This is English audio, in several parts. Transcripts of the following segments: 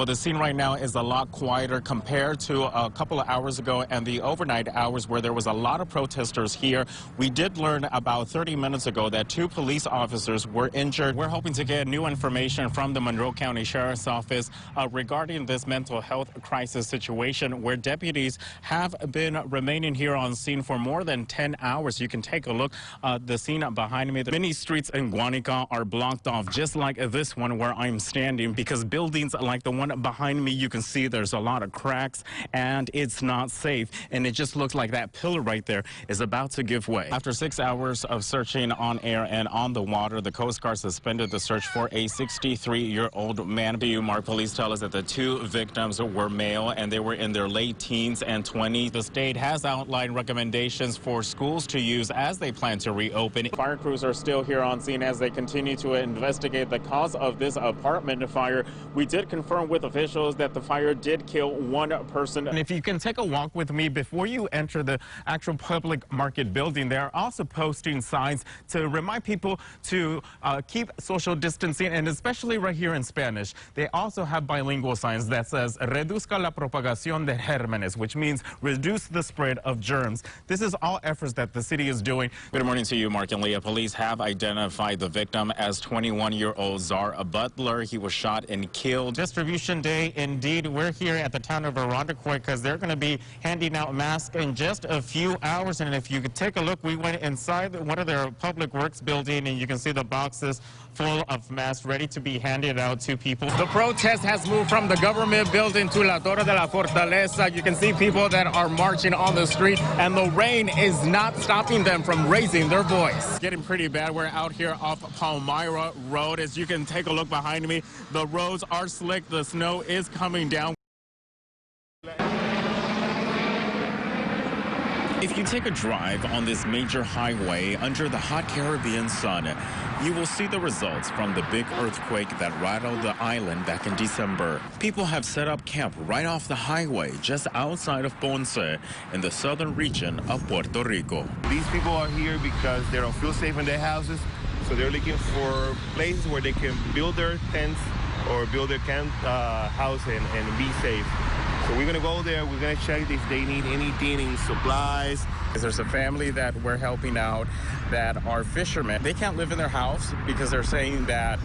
Well, the scene right now is a lot quieter compared to a couple of hours ago and the overnight hours where there was a lot of protesters here. We did learn about 30 minutes ago that 2 police officers were injured. We're hoping to get new information from the Monroe County Sheriff's Office regarding this mental health crisis situation where deputies have been remaining here on scene for more than 10 hours. You can take a look at the scene behind me. The many streets in Guanica are blocked off, just like this one where I'm standing, because buildings like the one behind me, you can see there's a lot of cracks and it's not safe, and it just looks like that pillar right there is about to give way. After 6 hours of searching on air and on the water, the Coast Guard suspended the search for a 63-year-old man. Mark, police tell us that the 2 victims were male and they were in their late teens and 20s. The state has outlined recommendations for schools to use as they plan to reopen. Fire crews are still here on scene as they continue to investigate the cause of this apartment fire. We did confirm with officials that the fire did kill 1 person. And if you can take a walk with me before you enter the actual public market building, they are also posting signs to remind people to keep social distancing, and especially right here in Spanish. They also have bilingual signs that says reduzca la propagación de gérmenes, which means reduce the spread of germs. This is all efforts that the city is doing. Good morning to you, Mark and Leah. Police have identified the victim as 21-year-old Czar Butler. He was shot and killed. Distribution Day, indeed. We're here at the town of Arundicoy because they're going to be handing out masks in just a few hours. And if you could take a look, we went inside one of their public works building, and you can see the boxes full of masks ready to be handed out to people. The protest has moved from the government building to La Torre de la Fortaleza. You can see people that are marching on the street, and the rain is not stopping them from raising their voice. Getting pretty bad. We're out here off Palmyra Road. As you can take a look behind me, the roads are slick. The snow is coming down. If you take a drive on this major highway under the hot Caribbean sun, you will see the results from the big earthquake that rattled the island back in December. People have set up camp right off the highway just outside of Ponce in the southern region of Puerto Rico. These people are here because they don't feel safe in their houses, so they're looking for places where they can build their tents or build their camp house and be safe. So we're going to go there. We're going to check if they need anything in supplies. There's a family that we're helping out that are fishermen. They can't live in their house because they're saying that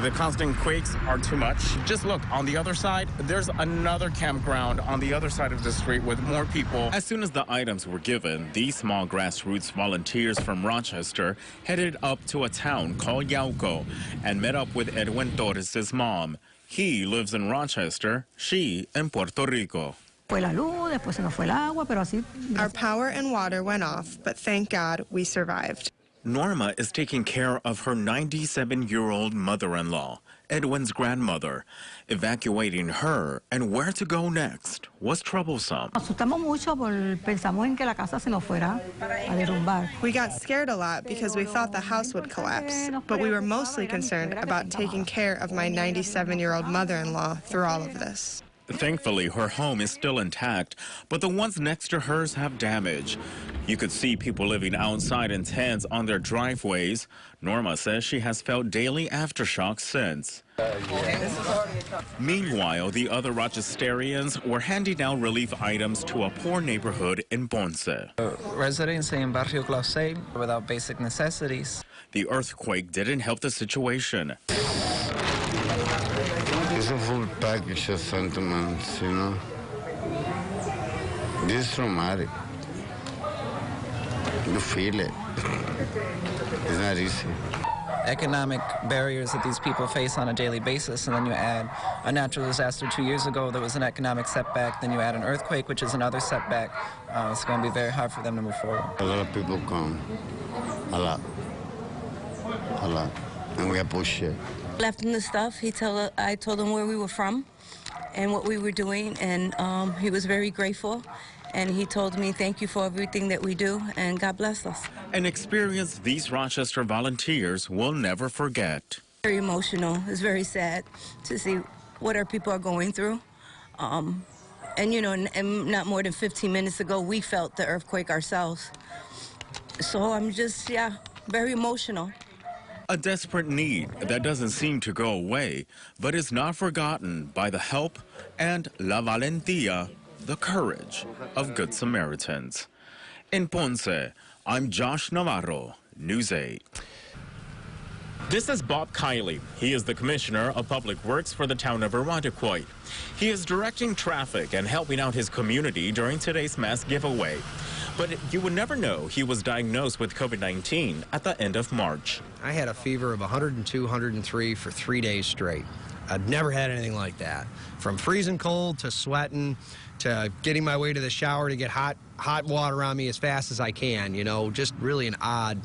the constant quakes are too much. Just look, on the other side, there's another campground on the other side of the street with more people. As soon as the items were given, these small grassroots volunteers from Rochester headed up to a town called Yauco and met up with Edwin Torres' mom. He lives in Rochester, she in Puerto Rico. Our power and water went off, but thank God we survived. Norma is taking care of her 97-year-old mother-in-law, Edwin's grandmother. Evacuating her and where to go next was troublesome. We got scared a lot because we thought the house would collapse, but we were mostly concerned about taking care of my 97-year-old mother-in-law through all of this. Thankfully, her home is still intact, but the ones next to hers have damage. You could see people living outside in tents on their driveways. Norma says she has felt daily aftershocks since. Meanwhile, the other Rochesterians were handing out relief items to a poor neighborhood in Ponce. Residents in Barrio Clausé without basic necessities. The earthquake didn't help the situation. It's a full package of sentiments, you know. This is traumatic. You feel it. It's not easy. Economic barriers that these people face on a daily basis, and then you add a natural disaster 2 years ago that was an economic setback, then you add an earthquake, which is another setback. It's going to be very hard for them to move forward. A lot of people come. A lot. A lot. And we appreciate it. Left him the stuff. I told him where we were from and what we were doing, and he was very grateful. And he told me, thank you for everything that we do, and God bless us. An experience these Rochester volunteers will never forget. Very emotional. It's very sad to see what our people are going through. And, you know, and not more than 15 minutes ago, we felt the earthquake ourselves. So I'm just, very emotional. A desperate need that doesn't seem to go away, but is not forgotten by the help and la valentía, the courage of Good Samaritans. In Ponce, I'm Josh Navarro, News 8. This is Bob Kiley. He is the Commissioner of Public Works for the town of Irondequoit. He is directing traffic and helping out his community during today's mass giveaway. But you would never know he was diagnosed with COVID-19 at the end of March. I had a fever of 102, 103 for 3 days straight. I'd never had anything like that. From freezing cold to sweating to getting my way to the shower to get hot water on me as fast as I can, you know, just really an odd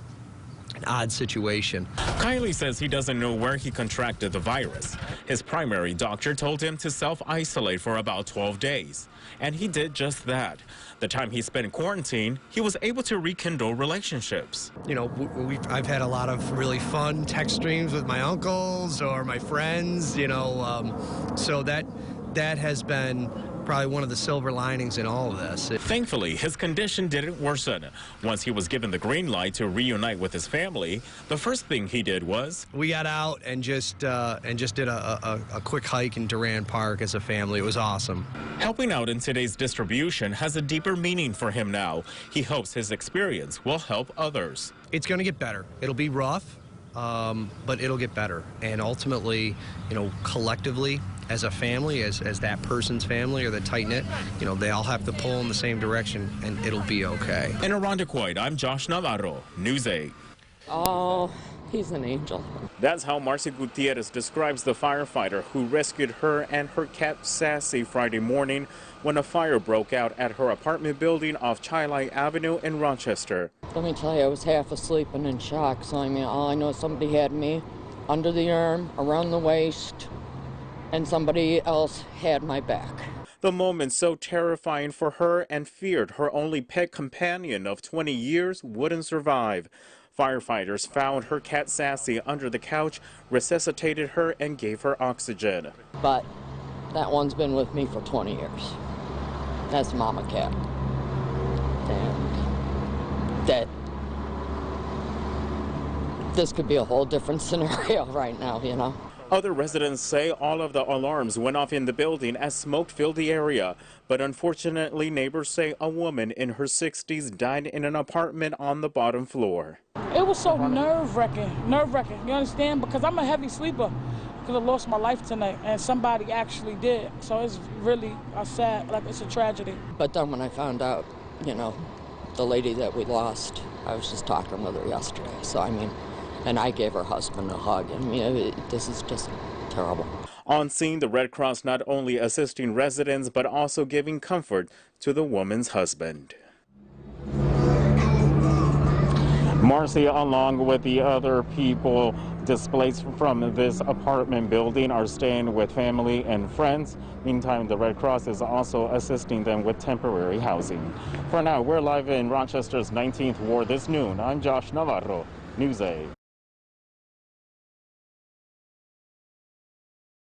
situation. Kiley says he doesn't know where he contracted the virus. His primary doctor told him to self-isolate for about 12 days. And he did just that. The time he spent in quarantine, he was able to rekindle relationships. You know, I've had a lot of really fun text streams with my uncles or my friends, you know, so that has been probably one of the silver linings in all of this. Thankfully, his condition didn't worsen. Once he was given the green light to reunite with his family, the first thing he did was... We got out and just did a quick hike in Durand Park as a family. It was awesome. Helping out in today's distribution has a deeper meaning for him now. He hopes his experience will help others. It's going to get better. It'll be rough, but it'll get better. And ultimately, you know, collectively, as a family, as that person's family or the tight-knit, you know, they all have to pull in the same direction, and it'll be okay. In Irondequoit, I'm Josh Navarro, News 8. Oh, he's an angel. That's how Marcy Gutierrez describes the firefighter who rescued her and her cat Sassy Friday morning when a fire broke out at her apartment building off Chilai Avenue in Rochester. Let me tell you, I was half asleep and in shock, so I mean, all I know is somebody had me under the arm, around the waist, and somebody else had my back. The moment so terrifying for her and feared her only pet companion of 20 years wouldn't survive. Firefighters found her cat Sassy under the couch, resuscitated her, and gave her oxygen. But that one's been with me for 20 years. That's Mama Cat. And that this could be a whole different scenario right now, you know. Other residents say all of the alarms went off in the building as smoke filled the area. But unfortunately, neighbors say a woman in her 60s died in an apartment on the bottom floor. It was so nerve-wracking, you understand? Because I'm a heavy sleeper. Could have lost my life tonight, and somebody actually did. So it's really sad, like it's a tragedy. But then when I found out, you know, the lady that we lost, I was just talking with her yesterday. So, I mean, and I gave her husband a hug. I mean, this is just terrible. On scene, the Red Cross not only assisting residents, but also giving comfort to the woman's husband. Marcy, along with the other people displaced from this apartment building, are staying with family and friends. Meantime, the Red Cross is also assisting them with temporary housing. For now, we're live in Rochester's 19th Ward this noon. I'm Josh Navarro, News 8.